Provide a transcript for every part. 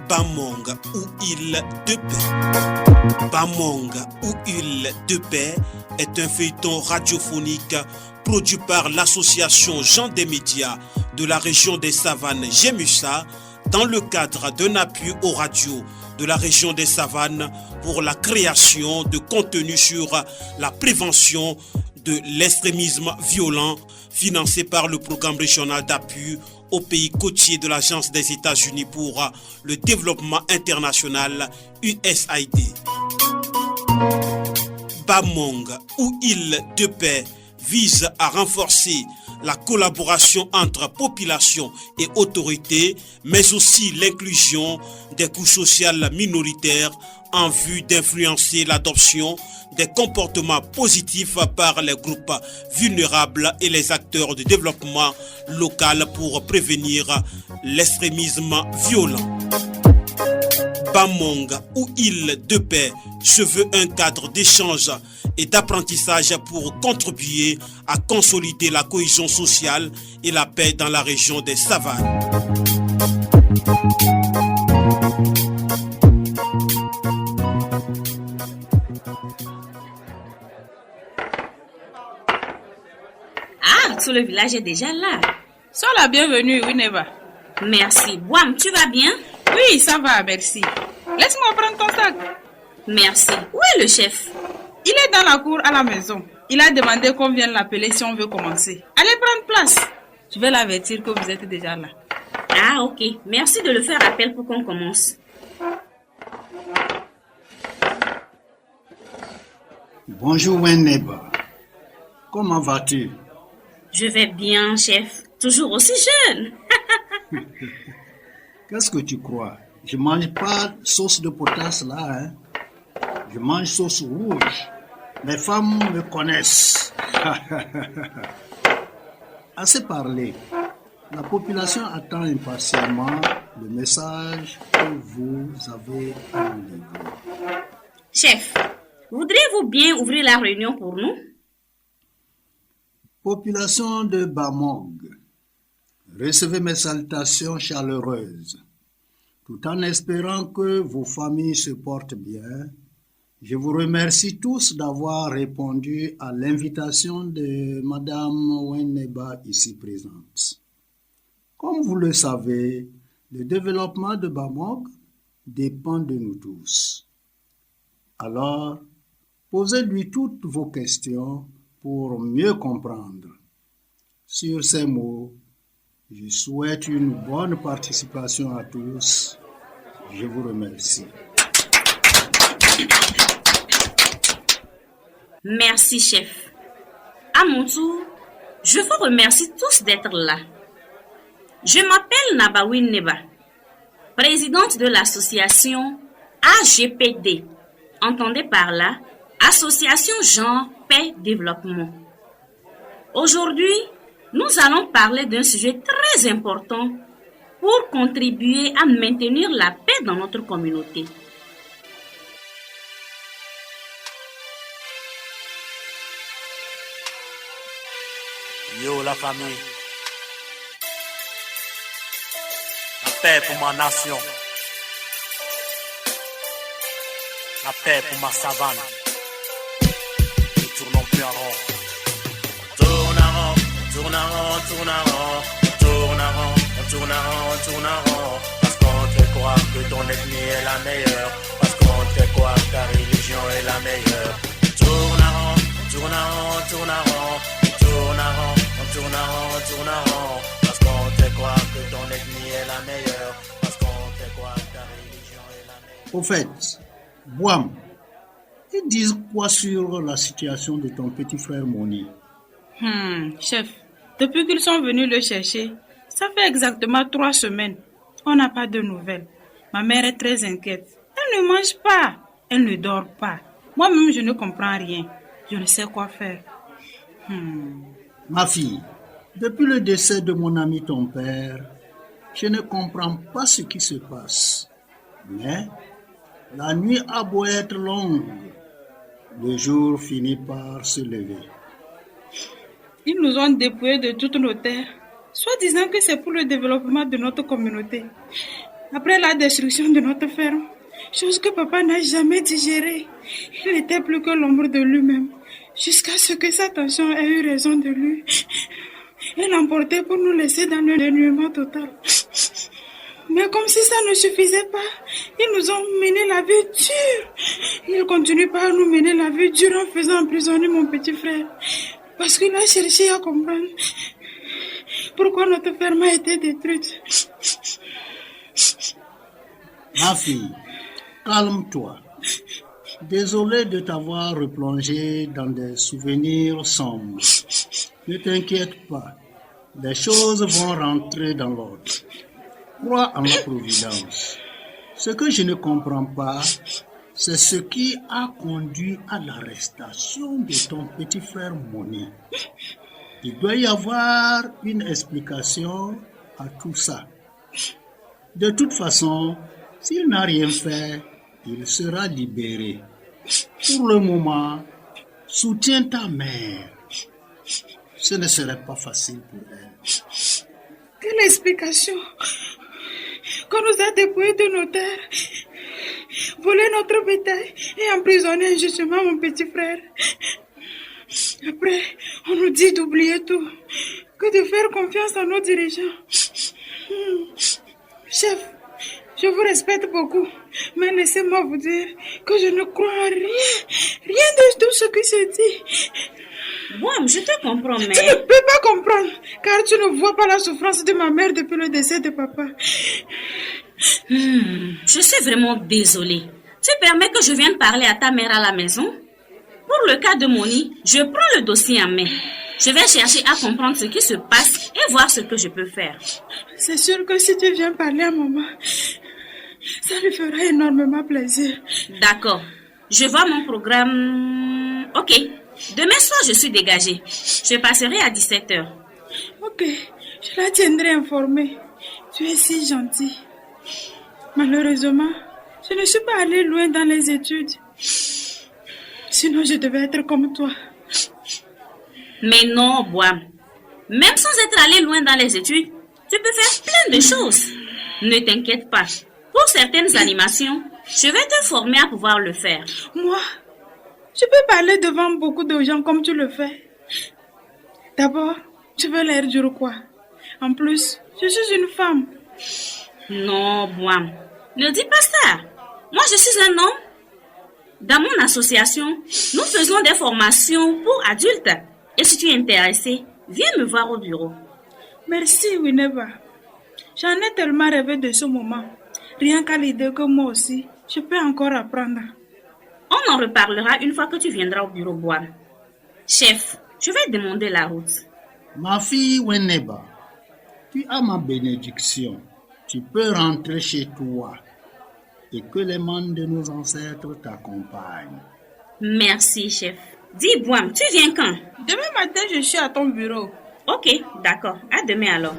Bamong ou île de paix. Bamong ou île de paix est un feuilleton radiophonique produit par l'association Gens des médias de la région des Savanes Gémusa dans le cadre d'un appui aux radios de la région des Savanes pour la création de contenus sur la prévention de l'extrémisme violent financé par le programme régional d'appui aux pays côtiers de l'Agence des États-Unis pour le développement international USAID. Bamong ou île de paix vise à renforcer la collaboration entre population et autorités, mais aussi l'inclusion des couches sociales minoritaires en vue d'influencer l'adoption des comportements positifs par les groupes vulnérables et les acteurs de développement local pour prévenir l'extrémisme violent. Bamong ou île de paix se veut un cadre d'échange et d'apprentissage pour contribuer à consolider la cohésion sociale et la paix dans la région des Savanes. Ah, tout le village est déjà là. Sois la bienvenue, Wineba. Merci. Boam, tu vas bien? Oui, ça va, merci. Laisse-moi prendre ton sac. Merci. Où est le chef? Il est dans la cour à la maison. Il a demandé qu'on vienne l'appeler si on veut commencer. Allez prendre place. Je vais l'avertir que vous êtes déjà là. Ah, ok. Merci de le faire appel pour qu'on commence. Bonjour Wineba. Comment vas-tu? Je vais bien, chef. Toujours aussi jeune. Qu'est-ce que tu crois? Je mange pas sauce de potasse là, hein? Je mange sauce rouge. Les femmes me connaissent. Assez parlé. La population attend impatiemment le message que vous avez à nous livrer. Chef, voudriez-vous bien ouvrir la réunion pour nous? Population de Bamong, recevez mes salutations chaleureuses. Tout en espérant que vos familles se portent bien, je vous remercie tous d'avoir répondu à l'invitation de Madame Wineba ici présente. Comme vous le savez, le développement de Bamong dépend de nous tous. Alors, posez-lui toutes vos questions pour mieux comprendre. Sur ces mots, je souhaite une bonne participation à tous. Je vous remercie. Merci, chef. À mon tour, je vous remercie tous d'être là. Je m'appelle Nabawin Neba, présidente de l'association AGPD. Entendez par là, Association Genre Paix Développement. Aujourd'hui, nous allons parler d'un sujet très important pour contribuer à maintenir la paix dans notre communauté. Yo la famille, la paix pour ma nation, la paix pour ma savane. Nous tournons plus en rond. Tourne en rond, tourne en rond, tourne en rond, tourne en rond, on tourne en rond, on tourne en rond. Parce qu'on te fait croire que ton ethnie est la meilleure, parce qu'on te fait croire que ta religion est la meilleure. Tourne en rond, tourne en rond, tourne en rond, tourne en rond. On tourne en rond, on tourne en rond, parce qu'on te fait croire que ton ethnie est la meilleure, parce qu'on te fait croire que ta religion est la meilleure. Au fait, Boam, ils disent quoi sur la situation de ton petit frère Moni? Chef, depuis qu'ils sont venus le chercher, ça fait exactement 3 semaines. On n'a pas de nouvelles. Ma mère est très inquiète. Elle ne mange pas, elle ne dort pas. Moi-même, je ne comprends rien. Je ne sais quoi faire. Ma fille, depuis le décès de mon ami ton père, je ne comprends pas ce qui se passe. Mais la nuit a beau être longue, le jour finit par se lever. Ils nous ont dépouillés de toutes nos terres, soi disant que c'est pour le développement de notre communauté. Après la destruction de notre ferme, chose que papa n'a jamais digérée, il n'était plus que l'ombre de lui-même, jusqu'à ce que sa tension ait eu raison de lui. Il l'emportait pour nous laisser dans le dénuement total. Mais comme si ça ne suffisait pas, ils nous ont mené la vie dure. Ils continuent pas à nous mener la vie dure en faisant emprisonner mon petit frère. Parce qu'il a cherché à comprendre pourquoi notre ferme a été détruite. Ma fille, calme-toi. Désolé de t'avoir replongé dans des souvenirs sombres. Ne t'inquiète pas, les choses vont rentrer dans l'ordre. Crois en la providence. Ce que je ne comprends pas, c'est ce qui a conduit à l'arrestation de ton petit frère Moni. Il doit y avoir une explication à tout ça. De toute façon, s'il n'a rien fait, il sera libéré. Pour le moment, soutiens ta mère. Ce ne serait pas facile pour elle. Quelle explication? Qu'on nous a dépouillés de nos terres, volé notre bétail et emprisonné injustement mon petit frère. Après, on nous dit d'oublier tout, que de faire confiance à nos dirigeants. Chef, je vous respecte beaucoup, mais laissez-moi vous dire que je ne crois à rien de tout ce qui se dit. Bon, je te comprends, mais... Tu ne peux pas comprendre, car tu ne vois pas la souffrance de ma mère depuis le décès de papa. Je suis vraiment désolée. Tu permets que je vienne parler à ta mère à la maison? Pour le cas de Moni, je prends le dossier en main. Je vais chercher à comprendre ce qui se passe et voir ce que je peux faire. C'est sûr que si tu viens parler à maman, ça lui fera énormément plaisir. D'accord. Je vois mon programme... Ok. Demain soir, je suis dégagée. Je passerai à 17h. Ok. Je la tiendrai informée. Tu es si gentil. Malheureusement, je ne suis pas allée loin dans les études. Sinon, je devais être comme toi. Mais non, Boam. Même sans être allé loin dans les études, tu peux faire plein de choses. Ne t'inquiète pas. Pour certaines animations, je vais te former à pouvoir le faire. Moi, je peux parler devant beaucoup de gens comme tu le fais. D'abord, tu veux l'air dur quoi? En plus, je suis une femme. Non, Boam. Ne dis pas ça. Moi, je suis un homme. Dans mon association, nous faisons des formations pour adultes. Et si tu es intéressé, viens me voir au bureau. Merci, Wineba. J'en ai tellement rêvé de ce moment. Rien qu'à l'idée que moi aussi, je peux encore apprendre. On en reparlera une fois que tu viendras au bureau, Boam. Chef, je vais demander la route. Ma fille Wineba, tu as ma bénédiction. Tu peux rentrer chez toi et que les mains de nos ancêtres t'accompagnent. Merci, chef. Dis, Boam, tu viens quand? Demain matin, je suis à ton bureau. Ok, d'accord. À demain alors.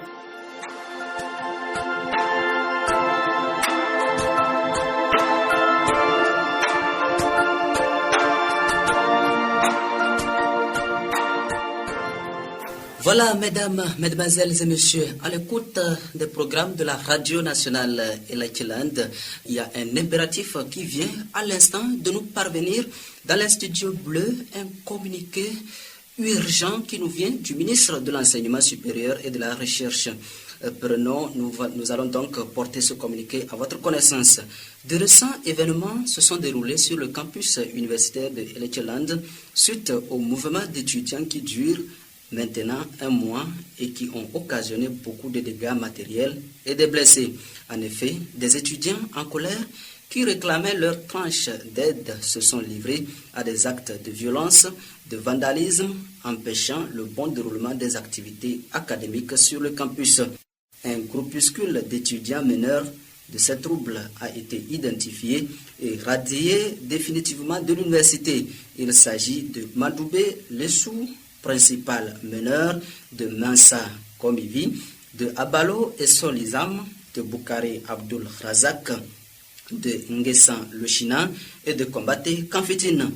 Voilà, mesdames, mesdemoiselles et messieurs, à l'écoute des programmes de la radio nationale Elachland, il y a un impératif qui vient à l'instant de nous parvenir dans les studios bleus, un communiqué urgent qui nous vient du ministre de l'Enseignement supérieur et de la Recherche. Nous allons donc porter ce communiqué à votre connaissance. De récents événements se sont déroulés sur le campus universitaire de Elachland suite au mouvement d'étudiants qui dure maintenant un mois et qui ont occasionné beaucoup de dégâts matériels et de blessés. En effet, des étudiants en colère qui réclamaient leur tranche d'aide se sont livrés à des actes de violence, de vandalisme, empêchant le bon déroulement des activités académiques sur le campus. Un groupuscule d'étudiants meneurs de ces troubles a été identifié et radié définitivement de l'université. Il s'agit de Madoubé Lessou, principal meneur, de Mansa Komivi, de Abalo et Solizam, de Boukari Abdul Razak, de Ngessan Lushina et de Kombaté Kamfitine.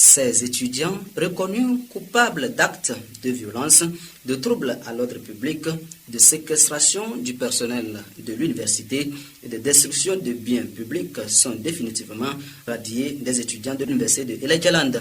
Ces étudiants reconnus coupables d'actes de violence, de troubles à l'ordre public, de séquestration du personnel de l'université et de destruction de biens publics sont définitivement radiés des étudiants de l'université de Elekeland.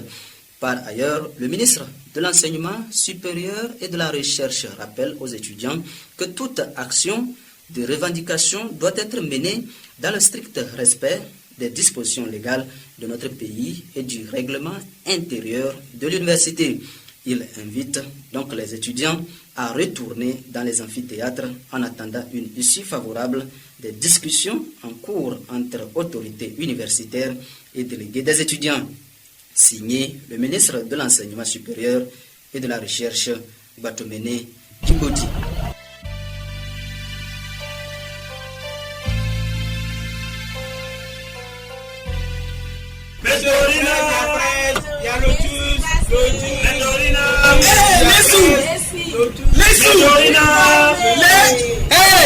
Par ailleurs, le ministre de l'Enseignement supérieur et de la Recherche rappelle aux étudiants que toute action de revendication doit être menée dans le strict respect des dispositions légales de notre pays et du règlement intérieur de l'université. Il invite donc les étudiants à retourner dans les amphithéâtres en attendant une issue favorable des discussions en cours entre autorités universitaires et délégués des étudiants. Signé le ministre de l'Enseignement supérieur et de la Recherche, Batomene Kimbodi.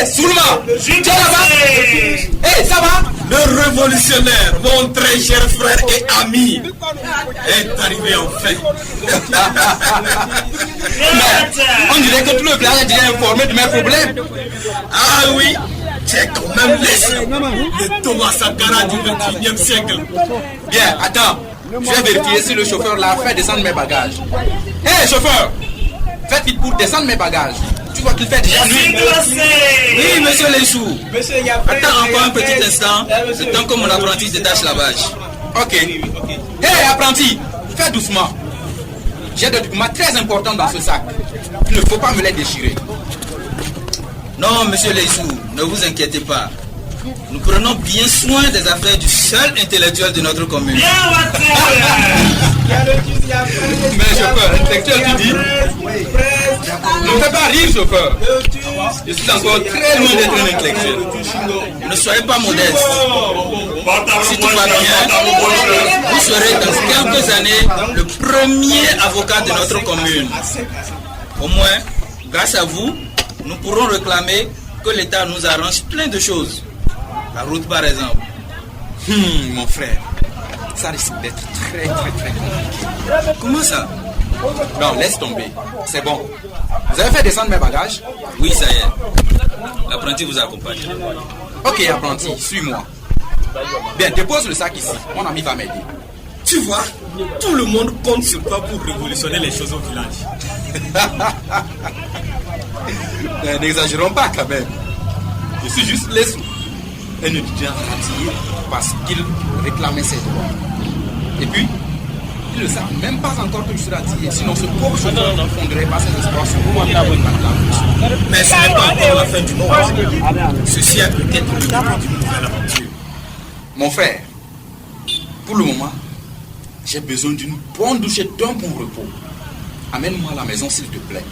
Soulma, tu es là-bas? Hey, ça va? Le révolutionnaire, mon très cher frère et ami, est arrivé enfin. On dirait que tout le village est déjà informé de mes problèmes. Ah oui, tu es quand même le Thomas Sankara du 21e siècle. Bien, attends, je vais vérifier si le chauffeur l'a fait descendre mes bagages. Hé, chauffeur, faites vite pour descendre mes bagages. Tu vois qu'il fait déjà nuit. Oui, monsieur Lechou. Attends encore un petit instant, le temps que mon apprenti détache la bâche. Ok. Hé, apprenti, fais doucement. J'ai des documents très importants dans ce sac. Il ne faut pas me les déchirer. Non, monsieur Lechou, ne vous inquiétez pas. Nous prenons bien soin des affaires du seul intellectuel de notre commune. Mais chauffeur, intellectuel tu dis? Ne me fais pas rire, chauffeur. Je suis encore très loin d'être un intellectuel. Ne soyez pas modeste. Si tout va bien, vous serez dans quelques années le premier avocat de notre commune. Au moins, grâce à vous, nous pourrons réclamer que l'État nous arrange plein de choses. La route par exemple. Mon frère, ça risque d'être très compliqué. Comment ça? Non, laisse tomber. C'est bon. Vous avez fait descendre mes bagages? Oui, ça y est. L'apprenti vous accompagne. Ok, apprenti, suis-moi. Bien, dépose le sac ici. Mon ami va m'aider. Tu vois, tout le monde compte sur toi pour révolutionner les choses au village. N'exagérons pas quand même. Je suis juste les sous. Un étudiant raté parce qu'il réclamait ses droits. Et puis, ils ne savent même pas encore que je suis raté. Sinon, ce pauvre chauffeur ne fonderait pas ses espoirs sur moi. Mais ce n'est pas encore la fin du monde. Ceci a peut-être le début d'une nouvelle aventure. Mon frère, pour le moment, j'ai besoin d'une bonne douche et d'un bon repos. Amène-moi à la maison, s'il te plaît.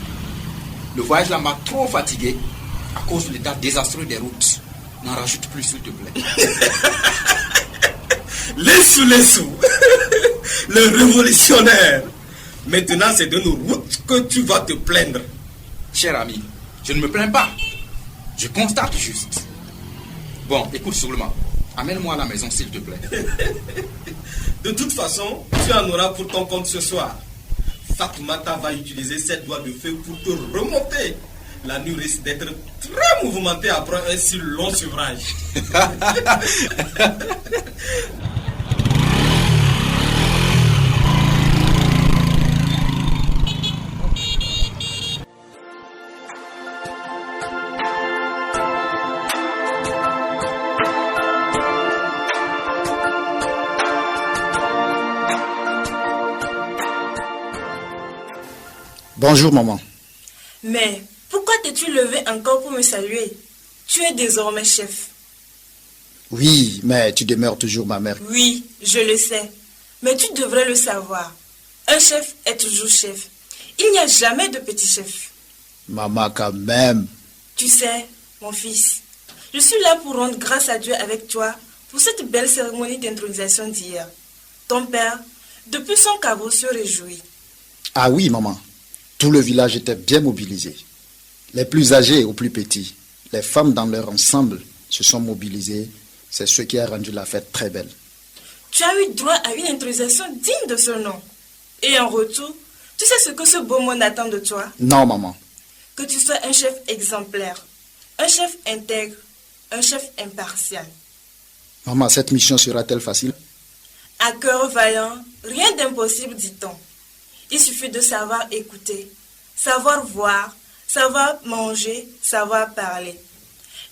Le voyage là m'a trop fatigué à cause de l'état désastreux des routes. N'en rajoute plus, s'il te plaît. Les sous. Le révolutionnaire. Maintenant, c'est de nos routes que tu vas te plaindre. Cher ami, je ne me plains pas. Je constate juste. Bon, écoute seulement. Amène-moi à la maison, s'il te plaît. De toute façon, tu en auras pour ton compte ce soir. Fatoumata va utiliser ses doigts de feu pour te remonter. La nuit risque d'être très mouvementée après un si long sevrage. Bonjour, maman. Mais pourquoi t'es-tu levé encore pour me saluer? Tu es désormais chef. Oui, mais tu demeures toujours ma mère. Oui, je le sais. Mais tu devrais le savoir. Un chef est toujours chef. Il n'y a jamais de petit chef. Maman, quand même. Tu sais, mon fils, je suis là pour rendre grâce à Dieu avec toi pour cette belle cérémonie d'intronisation d'hier. Ton père, depuis son caveau, se réjouit. Ah oui, maman. Tout le village était bien mobilisé. Les plus âgés aux plus petits, les femmes dans leur ensemble se sont mobilisées. C'est ce qui a rendu la fête très belle. Tu as eu droit à une intronisation digne de ce nom. Et en retour, tu sais ce que ce beau monde attend de toi? Non, maman. Que tu sois un chef exemplaire, un chef intègre, un chef impartial. Maman, cette mission sera-t-elle facile? À cœur vaillant, rien d'impossible, dit-on. Il suffit de savoir écouter, savoir voir, savoir manger, savoir parler.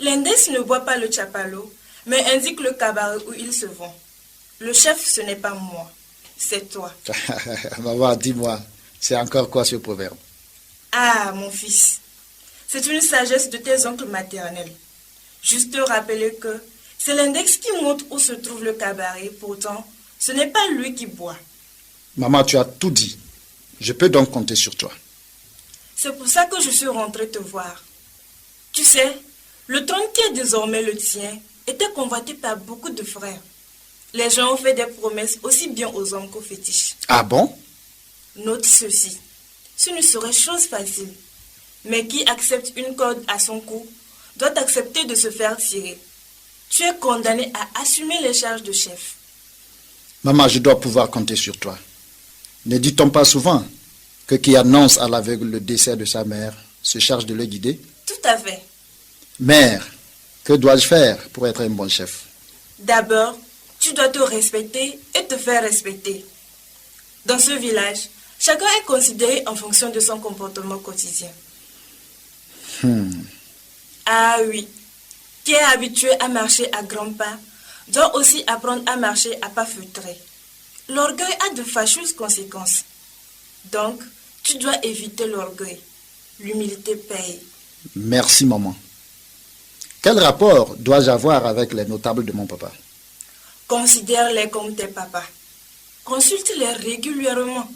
L'index ne boit pas le chapalo, mais indique le cabaret où il se vend. Le chef, ce n'est pas moi, c'est toi. Maman, dis-moi, c'est encore quoi ce proverbe? Ah, mon fils, c'est une sagesse de tes oncles maternels. Juste te rappeler que c'est l'index qui montre où se trouve le cabaret, pourtant, ce n'est pas lui qui boit. Maman, tu as tout dit. Je peux donc compter sur toi. C'est pour ça que je suis rentrée te voir. Tu sais, le trône qui est désormais le tien était convoité par beaucoup de frères. Les gens ont fait des promesses aussi bien aux hommes qu'aux fétiches. Ah bon? Note ceci. Ce ne serait chose facile. Mais qui accepte une corde à son cou doit accepter de se faire tirer. Tu es condamné à assumer les charges de chef. Maman, je dois pouvoir compter sur toi. Ne dit-on pas souvent que qui annonce à l'aveugle le décès de sa mère se charge de le guider? Tout à fait. Mère, que dois-je faire pour être un bon chef? D'abord, tu dois te respecter et te faire respecter. Dans ce village, chacun est considéré en fonction de son comportement quotidien. Ah oui, qui est habitué à marcher à grands pas, doit aussi apprendre à marcher à pas feutrés. L'orgueil a de fâcheuses conséquences. Donc, tu dois éviter l'orgueil. L'humilité paye. Merci, maman. Quel rapport dois-je avoir avec les notables de mon papa? Considère-les comme tes papas. Consulte-les régulièrement.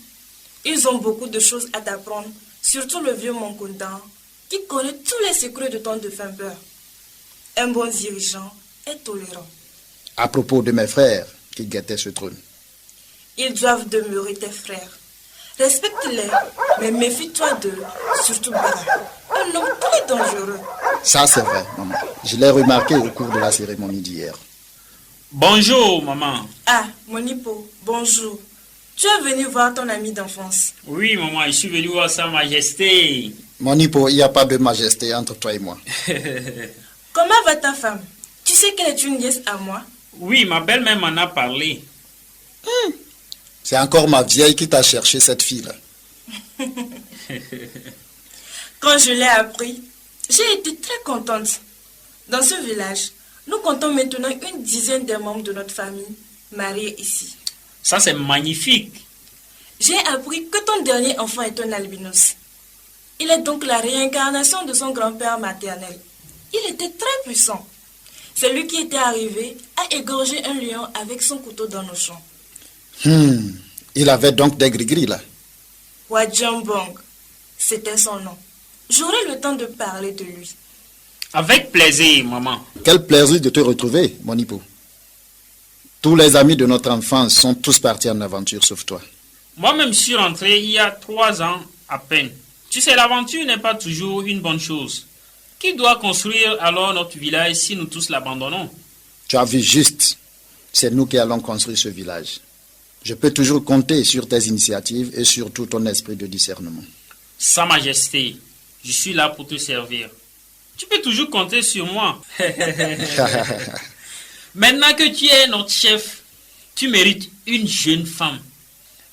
Ils ont beaucoup de choses à t'apprendre, surtout le vieux Monkondan, qui connaît tous les secrets de ton défunt père. Un bon dirigeant est tolérant. À propos de mes frères qui guettaient ce trône. Ils doivent demeurer tes frères. Respecte-les, mais méfie-toi d'eux, surtout Bara, un homme très dangereux. Ça, c'est vrai, maman. Je l'ai remarqué au cours de la cérémonie d'hier. Bonjour, maman. Ah, Monipo, bonjour. Tu es venu voir ton ami d'enfance. Oui, maman, je suis venu voir Sa Majesté. Monipo, il n'y a pas de majesté entre toi et moi. Comment va ta femme? Tu sais qu'elle est une nièce à moi? Oui, ma belle-mère m'en a parlé. C'est encore ma vieille qui t'a cherché cette fille-là. Quand je l'ai appris, j'ai été très contente. Dans ce village, nous comptons maintenant une dizaine de membres de notre famille mariés ici. Ça, c'est magnifique. J'ai appris que ton dernier enfant est un albinos. Il est donc la réincarnation de son grand-père maternel. Il était très puissant. C'est lui qui était arrivé à égorger un lion avec son couteau dans nos champs. Il avait donc des gris-gris là. Wadjambong, c'était son nom. J'aurai le temps de parler de lui. Avec plaisir, maman. Quel plaisir de te retrouver, Monipo. Tous les amis de notre enfance sont tous partis en aventure sauf toi. Moi-même, je suis rentré il y a 3 ans à peine. Tu sais, l'aventure n'est pas toujours une bonne chose. Qui doit construire alors notre village si nous tous l'abandonnons? Tu as vu juste. C'est nous qui allons construire ce village. Je peux toujours compter sur tes initiatives et surtout ton esprit de discernement. Sa Majesté, je suis là pour te servir. Tu peux toujours compter sur moi. Maintenant que tu es notre chef, tu mérites une jeune femme.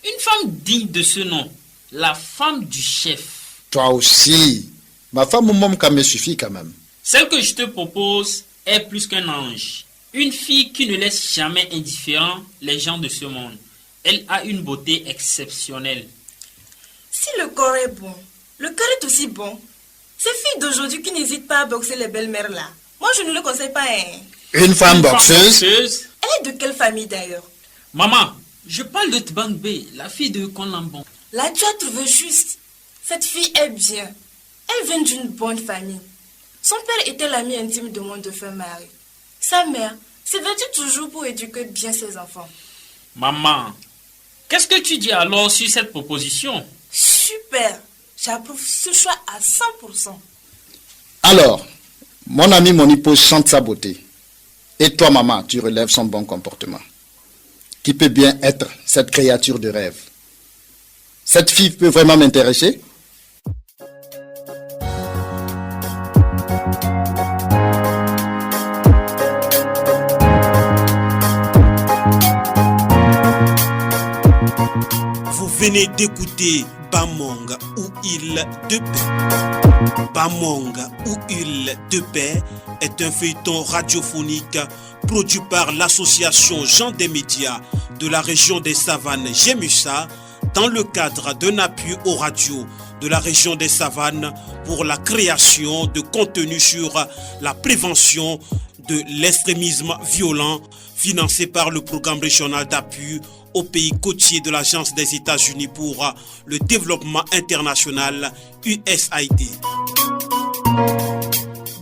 Une femme digne de ce nom. La femme du chef. Toi aussi. Ma femme au Momka me suffit quand même. Celle que je te propose est plus qu'un ange. Une fille qui ne laisse jamais indifférents les gens de ce monde. Elle a une beauté exceptionnelle. Si le corps est bon, le cœur est aussi bon. Ces filles d'aujourd'hui qui n'hésitent pas à boxer les belles-mères là, moi je ne le conseille pas. Une femme boxeuse? Elle est de quelle famille d'ailleurs? Maman, je parle de Tbangbe, la fille de Konlambon. Là tu as trouvé juste. Cette fille est bien. Elle vient d'une bonne famille. Son père était l'ami intime de mon défunt mari. Sa mère s'est battue toujours pour éduquer bien ses enfants. Maman, qu'est-ce que tu dis alors sur cette proposition? Super, j'approuve ce choix à 100%. Alors, mon ami Monipo chante sa beauté. Et toi, maman, tu relèves son bon comportement. Qui peut bien être cette créature de rêve? Cette fille peut vraiment m'intéresser? Vous venez d'écouter Bamonga ou Île de paix. Bamonga ou Île de paix est un feuilleton radiophonique produit par l'association Jean des médias de la région des Savanes Gémussa dans le cadre d'un appui aux radios de la région des Savanes pour la création de contenus sur la prévention de l'extrémisme violent financé par le programme régional d'appui aux pays côtiers de l'Agence des États-Unis pour le développement international USAID.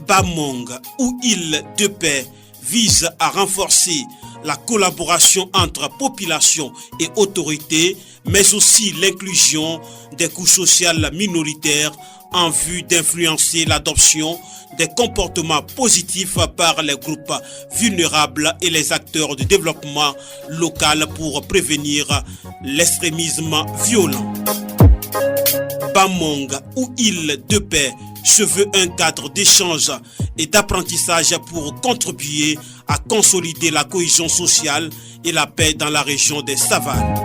Bamonga ou Île de paix vise à renforcer la collaboration entre population et autorités, mais aussi l'inclusion des couches sociales minoritaires en vue d'influencer l'adoption des comportements positifs par les groupes vulnérables et les acteurs de développement local pour prévenir l'extrémisme violent. Bamonga ou Île de paix se veut un cadre d'échange et d'apprentissage pour contribuer à consolider la cohésion sociale et la paix dans la région des Savanes.